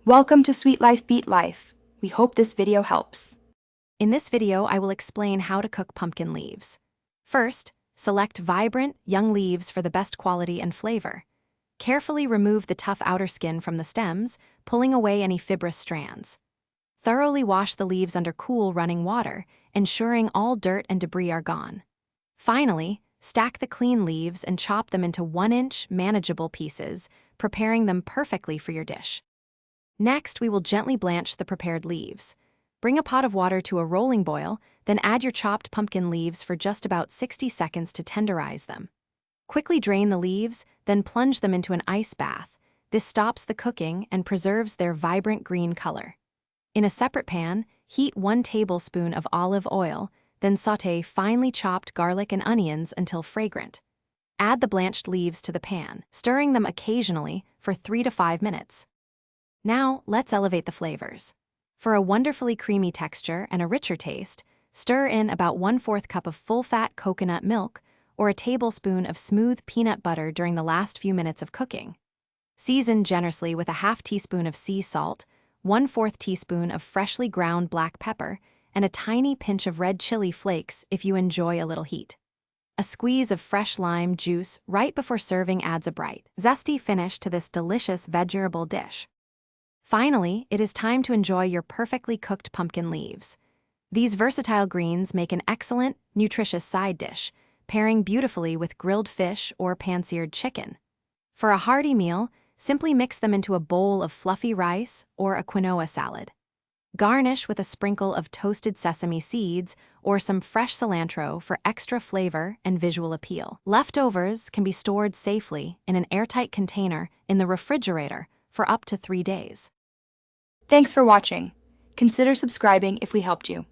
Welcome to Sweet Life Beat Life. We hope this video helps. In this video, I will explain how to cook pumpkin leaves. First, select vibrant, young leaves for the best quality and flavor. Carefully remove the tough outer skin from the stems, pulling away any fibrous strands. Thoroughly wash the leaves under cool, running water, ensuring all dirt and debris are gone. Finally, stack the clean leaves and chop them into 1-inch, manageable pieces, preparing them perfectly for your dish. Next, we will gently blanch the prepared leaves. Bring a pot of water to a rolling boil, then add your chopped pumpkin leaves for just about 60 seconds to tenderize them. Quickly drain the leaves, then plunge them into an ice bath. This stops the cooking and preserves their vibrant green color. In a separate pan, heat 1 tablespoon of olive oil, then sauté finely chopped garlic and onions until fragrant. Add the blanched leaves to the pan, stirring them occasionally for 3 to 5 minutes. Now, let's elevate the flavors. For a wonderfully creamy texture and a richer taste, stir in about 1/4 cup of full-fat coconut milk or a tablespoon of smooth peanut butter during the last few minutes of cooking. Season generously with a 1/2 teaspoon of sea salt, 1/4 teaspoon of freshly ground black pepper, and a tiny pinch of red chili flakes if you enjoy a little heat. A squeeze of fresh lime juice right before serving adds a bright, zesty finish to this delicious vegetable dish. Finally, it is time to enjoy your perfectly cooked pumpkin leaves. These versatile greens make an excellent, nutritious side dish, pairing beautifully with grilled fish or pan-seared chicken. For a hearty meal, simply mix them into a bowl of fluffy rice or a quinoa salad. Garnish with a sprinkle of toasted sesame seeds or some fresh cilantro for extra flavor and visual appeal. Leftovers can be stored safely in an airtight container in the refrigerator for up to 3 days. Thanks for watching. Consider subscribing if we helped you.